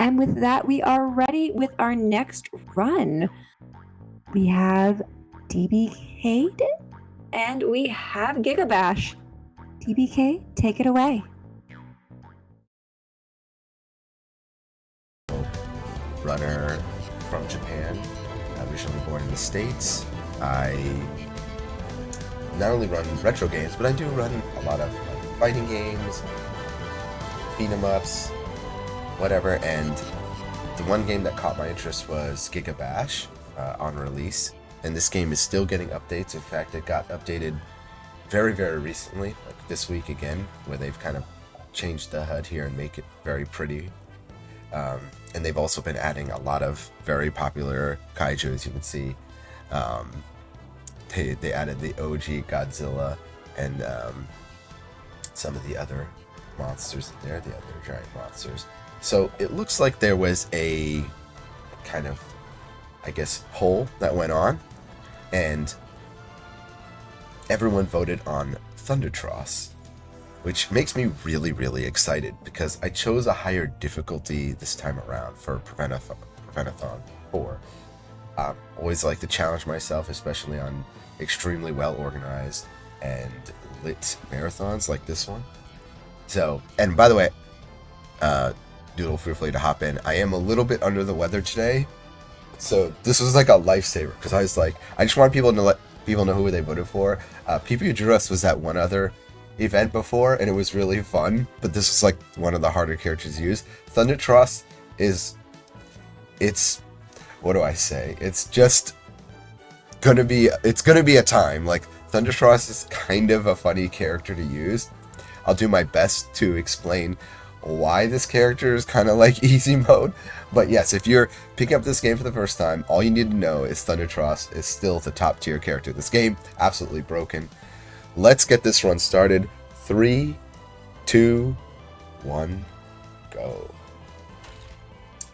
And with that, we are ready with our next run. We have DBcade and we have Giga Bash. DBK, take it away. Runner from Japan, originally born in the States. I not only run retro games, but I do run a lot of fighting games, beat 'em ups, whatever. And the one game that caught my interest was Giga Bash on release, and this game is still getting updates. In fact, it got updated very, very recently, like this week again, where they've kind of changed the HUD here and make it very pretty. And they've also been adding a lot of very popular kaiju, as you can see. They added the OG Godzilla and some of the other monsters in there, the other giant monsters. So it looks like there was a kind of, I guess, poll that went on, and everyone voted on Thundertross, which makes me really, really excited because I chose a higher difficulty this time around for Prevent-a-Thon 4. Always like to challenge myself, especially on extremely well organized and lit marathons like this one. So, and by the way, Doodle, feel free to hop in. I am a little bit under the weather today, so this was like a lifesaver because I was like, I just want people to let people know who they voted for. PP Juras was at one other event before, and it was really fun, but this was like one of the harder characters to use. Thundertross is, it's, what do I say? It's just gonna be a time. Like, Thundertross is kind of a funny character to use. I'll do my best to explain why this character is kind of like easy mode. But yes, if you're picking up this game for the first time, all you need to know is Thundertross is still the top tier character. This game, absolutely broken. Let's get this run started. 3, 2, 1, go.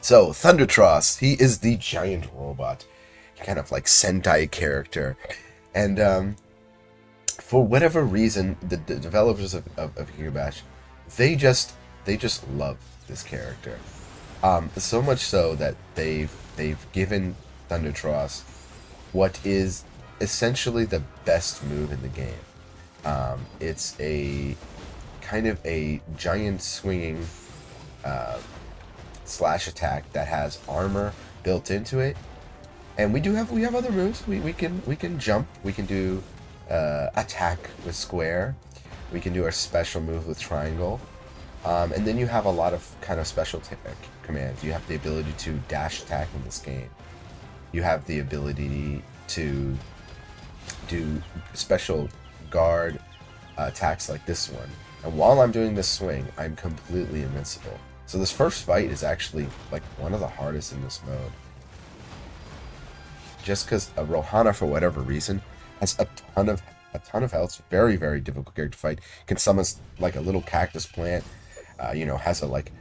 So, Thundertross, he is the giant robot, kind of like Sentai character. And for whatever reason, the developers of Giga Bash, they just love this character. So much so that they've given Thundertross what is essentially the best move in the game. It's a kind of a giant swinging slash attack that has armor built into it, and we have other moves. We can jump. We can do attack with square. We can do our special move with triangle. And then you have a lot of kind of special commands. You have the ability to dash attack in this game. You have the ability to do special guard attacks like this one. And while I'm doing this swing, I'm completely invincible. So this first fight is actually like one of the hardest in this mode. Just because Rohana, for whatever reason, has a ton of health. Very, very difficult character to fight. Can summon like a little cactus plant. Has a like,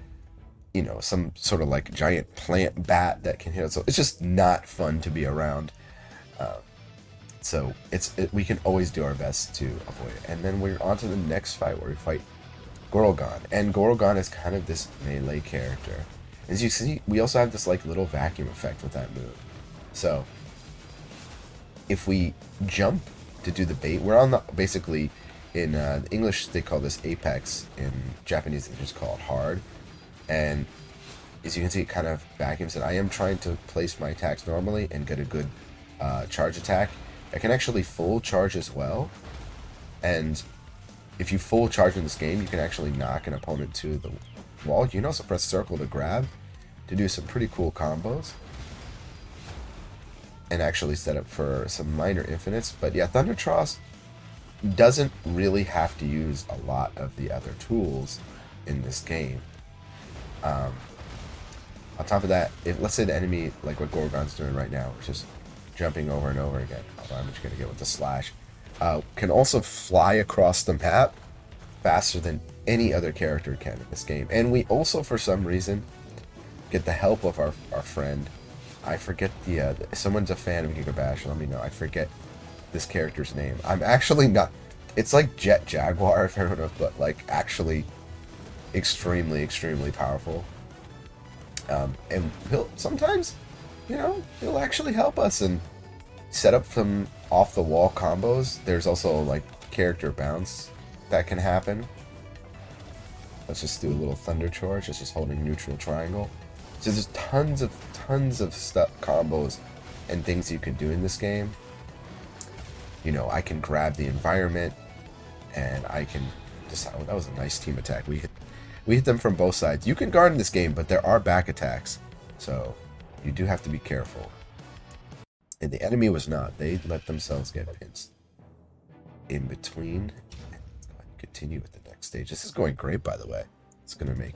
some sort of like giant plant bat that can hit it. So it's just not fun to be around. So we can always do our best to avoid it. And then we're on to the next fight where we fight Gorgon. And Gorgon is kind of this melee character. As you see, we also have this like little vacuum effect with that move. So if we jump to do the bait, we're on the, basically, in English they call this apex, in Japanese they just call it hard. And as you can see, it kind of vacuums it. I am trying to place my attacks normally and get a good charge attack. I can actually full charge as well, and if you full charge in this game, you can actually knock an opponent to the wall. You can also press circle to grab to do some pretty cool combos and actually set up for some minor infinites. But yeah, Thundertross doesn't really have to use a lot of the other tools in this game. On top of that, if let's say the enemy, like what Gorgon's doing right now, which is jumping over and over again, I'm just going to get with the slash, can also fly across the map faster than any other character can in this game. And we also, for some reason, get the help of our friend. I forget someone's a fan of Giga Bash, let me know. I forget this character's name. I'm actually not, it's like Jet Jaguar, if everyone knows, but like actually extremely, extremely powerful. And he'll sometimes, he'll actually help us and set up some off-the-wall combos. There's also like character bounce that can happen. Let's just do a little thunder charge. It's just holding neutral triangle. So there's tons of stuff, combos, and things you can do in this game. I can grab the environment, and I can decide. Oh, that was a nice team attack. We hit them from both sides. You can guard in this game, but there are back attacks, so you do have to be careful. And the enemy was not. They let themselves get pinched in between. Let's go ahead and continue with the next stage. This is going great, by the way. It's going to make...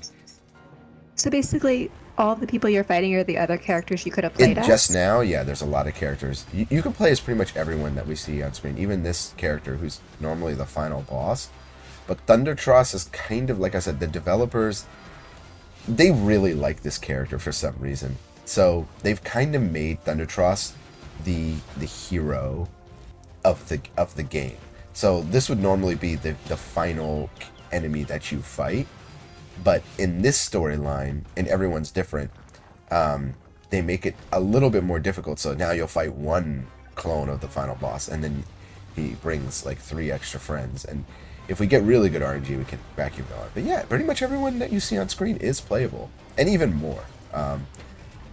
So basically, all the people you're fighting are the other characters you could have played as? Just now, yeah, there's a lot of characters. You can play as pretty much everyone that we see on screen, even this character who's normally the final boss. But Thundertross is kind of, like I said, the developers, they really like this character for some reason. So they've kind of made Thundertross the hero of the game. So this would normally be the final enemy that you fight. But in this storyline, and everyone's different, they make it a little bit more difficult. So now you'll fight one clone of the final boss, and then he brings like 3 extra friends. And if we get really good RNG, we can vacuum on. But yeah, pretty much everyone that you see on screen is playable, and even more.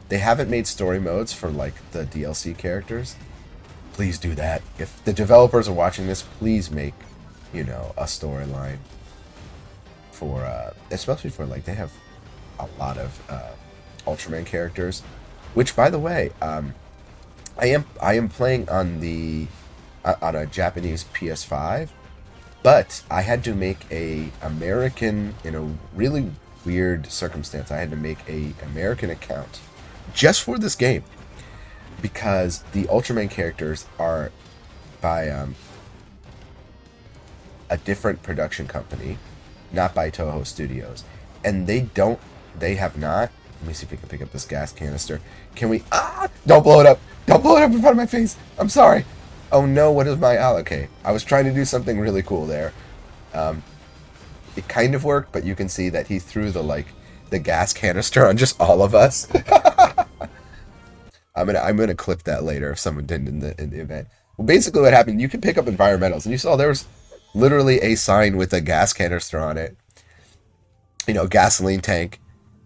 They haven't made story modes for like the DLC characters. Please do that. If the developers are watching this, please make, a storyline for, especially for like, they have a lot of Ultraman characters, which, by the way, I am playing on a Japanese PS5, but I had to make in a really weird circumstance, I had to make a American account just for this game, because the Ultraman characters are by a different production company, not by Toho Studios, and they have not. Let me see if we can pick up this gas canister. Can we? Don't blow it up! Don't blow it up in front of my face! I'm sorry! Oh no, what is my... okay, I was trying to do something really cool there. It kind of worked, but you can see that he threw the gas canister on just all of us. I'm gonna clip that later if someone didn't in the event. Well, basically what happened, you can pick up environmentals, and you saw there was literally a sign with a gas canister on it. Gasoline tank.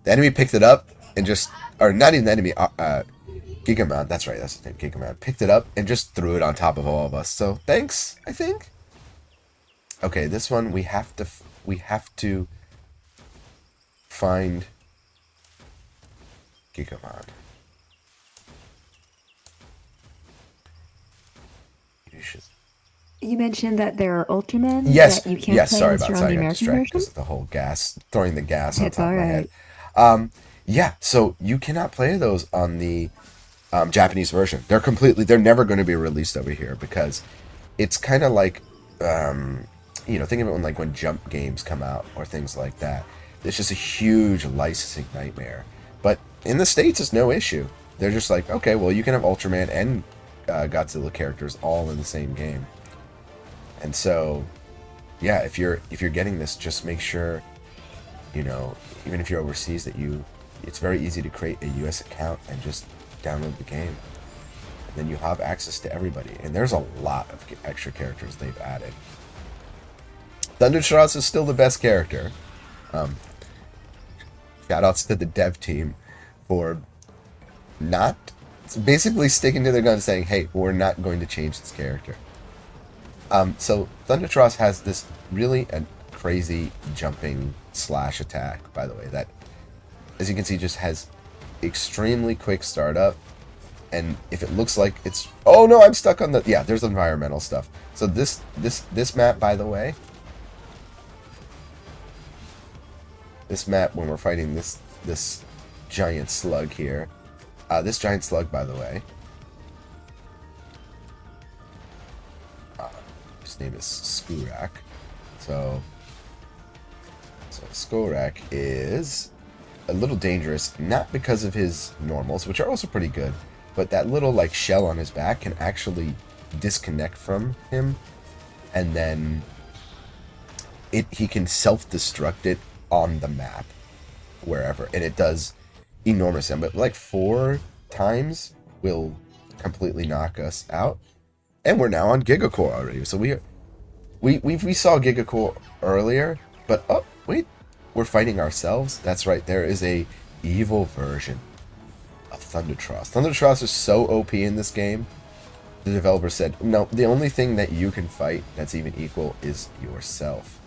The enemy picked it up and just... or not even the enemy, Giga, that's right, that's his name, Giga, picked it up and just threw it on top of all of us. So, thanks, I think. Okay, this one we have to find Gigamon. You mentioned that there are Ultramen. Yes, that you can't yes. play Sorry unless about you're on that. the I got American distracted version? because of the whole gas, throwing the gas on It's top of my alright. head. Yeah, so you cannot play those on the Japanese version. They're never going to be released over here because it's kind of like, think of it when Jump games come out or things like that. It's just a huge licensing nightmare. But in the States, it's no issue. They're just like, okay, well, you can have Ultraman and Godzilla characters all in the same game. And so, yeah, if you're getting this, just make sure, even if you're overseas, that it's very easy to create a US account and just download the game. And then you have access to everybody. And there's a lot of extra characters they've added. Thundertross is still the best character. Shoutouts to the dev team for not basically sticking to their guns, saying, hey, we're not going to change this character. So Thundertross has this really crazy jumping slash attack, by the way, that, as you can see, just has extremely quick startup. And if it looks like it's... oh no, I'm stuck on the... yeah, there's environmental stuff. So this map, by the way, this map, when we're fighting this giant slug here, this giant slug, by the way, his name is Skurak. So Skurak is a little dangerous, not because of his normals, which are also pretty good, but that little shell on his back can actually disconnect from him, and then he can self-destruct it on the map wherever, and it does enormous, but like 4 times will completely knock us out. And we're now on Giga Core already. So we saw Giga Core earlier, but oh wait, we're fighting ourselves. That's right. There is a evil version of Thundertross. Thundertross is so OP in this game. The developer said, no, the only thing that you can fight that's even equal is yourself.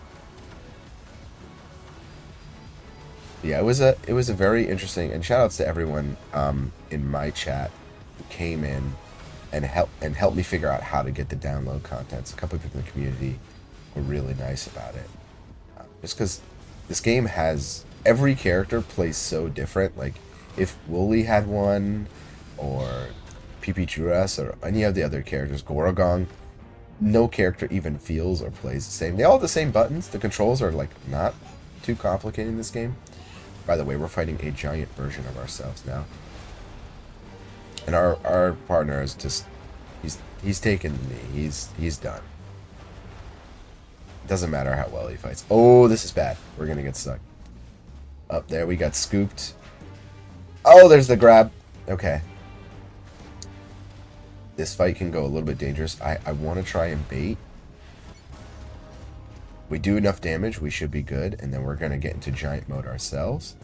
Yeah, it was a very interesting, and shout outs to everyone in my chat who came in and helped me figure out how to get the download contents. A couple of people in the community were really nice about it. Just because this game has, every character plays so different. Like, if Wooly had one, or PP or any of the other characters, Gorogong, no character even feels or plays the same. They all have the same buttons. The controls are like not too complicated in this game. By the way, we're fighting a giant version of ourselves now. And our partner is just, he's taken the knee. He's done. Doesn't matter how well he fights. Oh, this is bad. We're gonna get stuck. Up there, we got scooped. Oh, there's the grab. Okay. This fight can go a little bit dangerous. I want to try and bait. We do enough damage, we should be good, and then we're going to get into giant mode ourselves.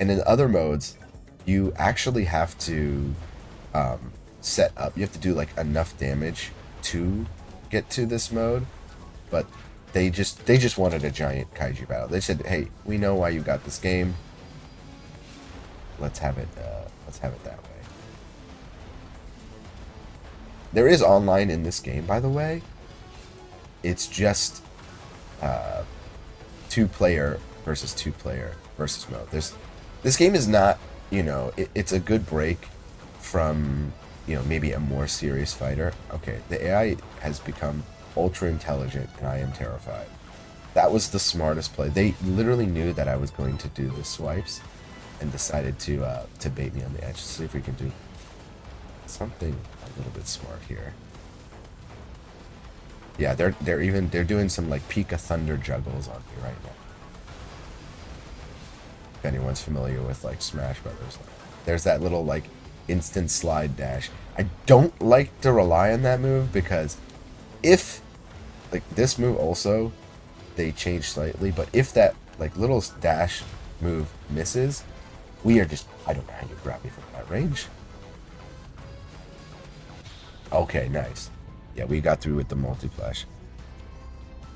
And in other modes, you actually have to set up, you have to do like enough damage to get to this mode, but they just wanted a giant kaiju battle. They said, hey, we know why you got this game. Let's have it that way. There is online in this game, by the way. It's just 2-player versus 2-player versus mode. This game is not, it's a good break from, maybe a more serious fighter. Okay, the AI has become ultra intelligent, and I am terrified. That was the smartest play. They literally knew that I was going to do the swipes, and decided to bait me on the edge. Let's see if we can do something a little bit smart here. Yeah, they're doing some like Pika Thunder juggles on me right now. If anyone's familiar with like Smash Brothers, there's that little like instant slide dash. I don't like to rely on that move, because if like this move also, they changed slightly, but if that like little dash move misses, we are just, I don't know how you grab me from that range. Okay, nice. Yeah, we got through with the multi-flash.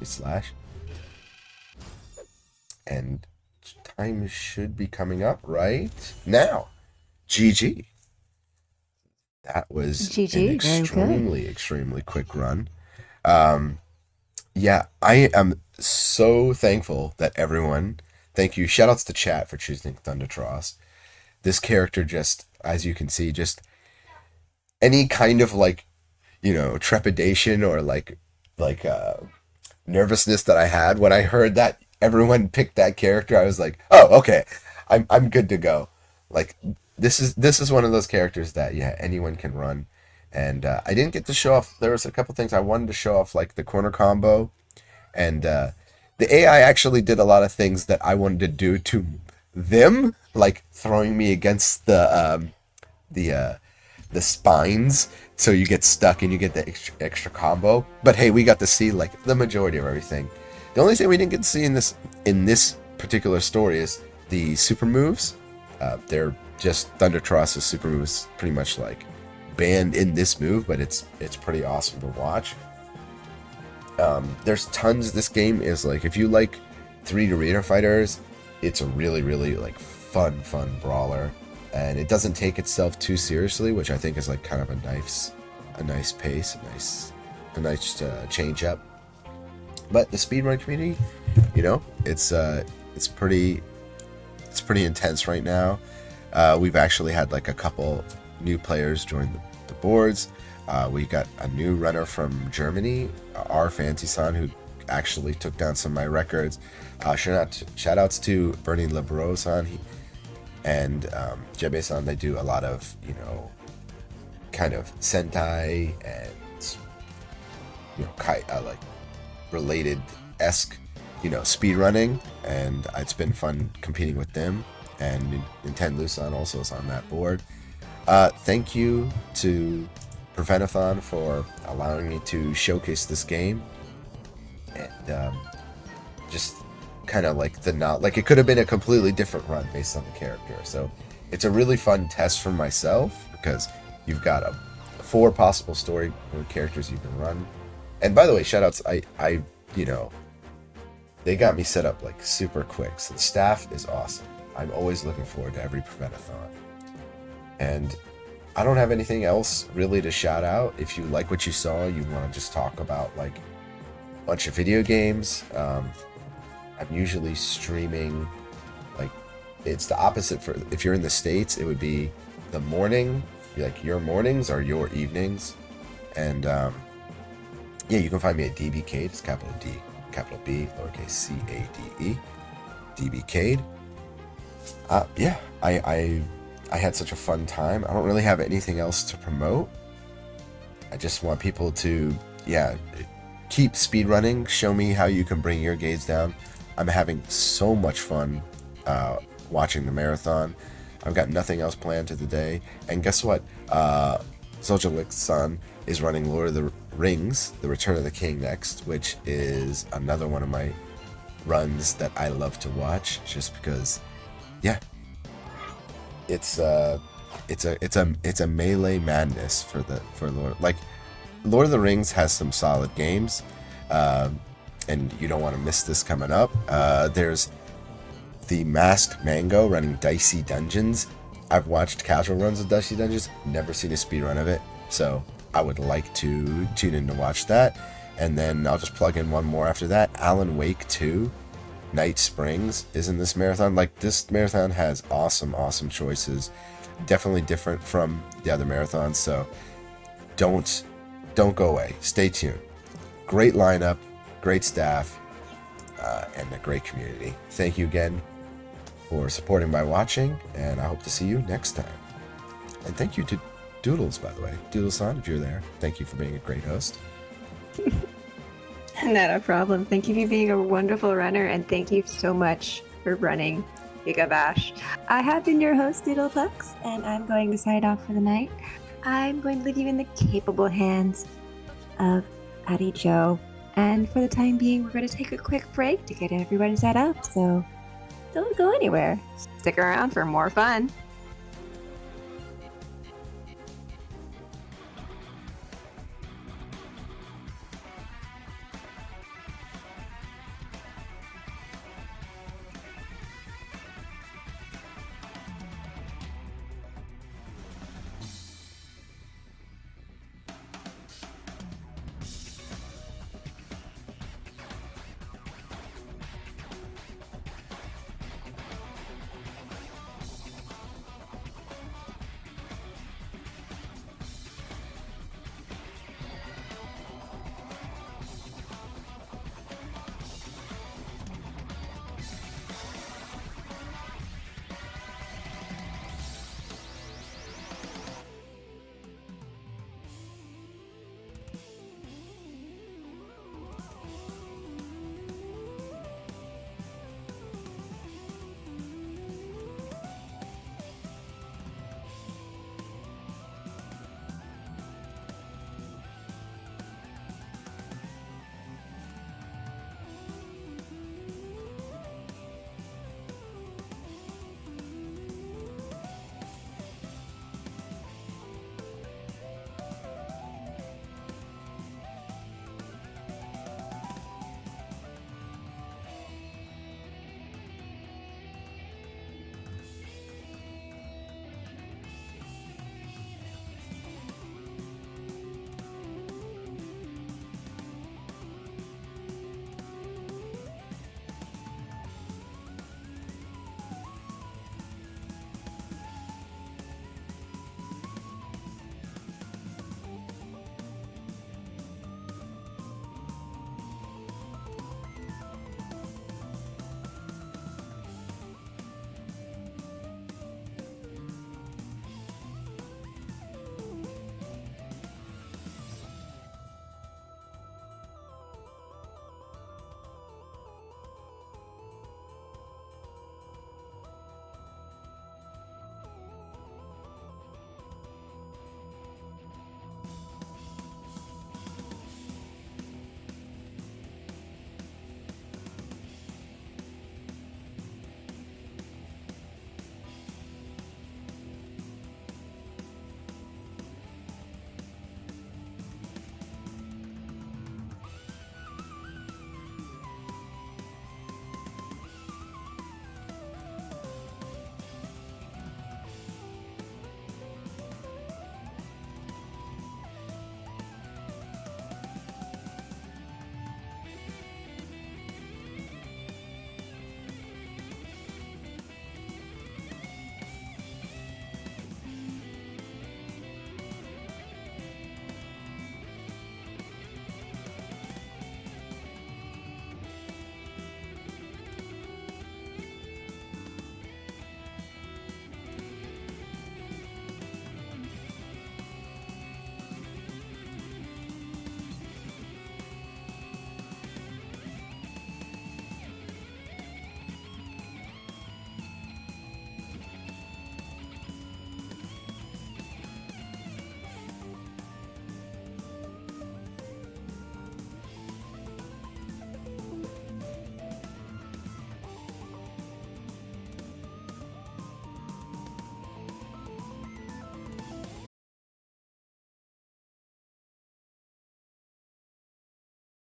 Slash. And time should be coming up right now. GG. That was GG, an extremely quick run. Yeah, I am so thankful that everyone, thank you, shoutouts to chat for choosing Thundertross. This character just, as you can see, just any kind of like, trepidation or like nervousness that I had when I heard that everyone picked that character, I was like, oh, okay, I'm good to go. Like, this is one of those characters that, yeah, anyone can run. And I didn't get to show off, there was a couple things I wanted to show off, like the corner combo, and the AI actually did a lot of things that I wanted to do to them, like throwing me against the spines, so you get stuck and you get the extra combo. But hey, we got to see like the majority of everything. The only thing we didn't get to see in this particular story is the super moves. They're just Thundertross's super moves, pretty much like banned in this move, but it's pretty awesome to watch. There's tons. This game is like, if you like 3D arena fighters, it's a really like fun brawler. And it doesn't take itself too seriously, which I think is like kind of a nice pace, a nice change up. But the speedrun community, it's pretty intense right now. We've actually had like a couple new players join the boards. We got a new runner from Germany, our Fancy-san, who actually took down some of my records. Shout outs to Bernie Lebro-san. And Jebe-san, they do a lot of, kind of Sentai and, like related-esque, speed running. And it's been fun competing with them. and Nintendo Luson also is on that board. Thank you to Prevent-a-Thon for allowing me to showcase this game, and just kind of like it could have been a completely different run based on the character. So it's a really fun test for myself because you've got 4 possible story characters you can run. And by the way, shoutouts, I they got me set up like super quick. So the staff is awesome. I'm always looking forward to every Prevent-a-Thon. And I don't have anything else really to shout out. If you like what you saw, you want to just talk about like a bunch of video games. I'm usually streaming, like, it's the opposite for, if you're in the States, it would be the morning, like your mornings or your evenings. And yeah, you can find me at DBcade. It's capital D, capital B, lowercase C-A-D-E, DBcade. Yeah, I had such a fun time. I don't really have anything else to promote. I just want people to, yeah, keep speedrunning. Show me how you can bring your gaze down. I'm having so much fun watching the marathon. I've got nothing else planned to the day. And guess what? Sojalik's-san is running Lord of the Rings, The Return of the King next, which is another one of my runs that I love to watch, just because, yeah, it's a melee madness for Lord. Like, Lord of the Rings has some solid games, and you don't want to miss this coming up. There's the Masked Mango running Dicey Dungeons. I've watched casual runs of Dicey Dungeons, never seen a speedrun of it, so I would like to tune in to watch that. And then I'll just plug in one more after that. Alan Wake 2, Night Springs is in this marathon. Like, this marathon has awesome choices. Definitely different from the other marathons, so don't go away. Stay tuned. Great lineup, great staff, and a great community. Thank you again for supporting by watching, and I hope to see you next time. And thank you to Doodles, by the way. Doodles-san, if you're there, thank you for being a great host. Not a problem. Thank you for being a wonderful runner, and thank you so much for running Giga Bash. I have been your host, Doodlepux, and I'm going to sign off for the night. I'm going to leave you in the capable hands of Addie Joe. And for the time being, we're going to take a quick break to get everyone set up, so don't go anywhere. Stick around for more fun.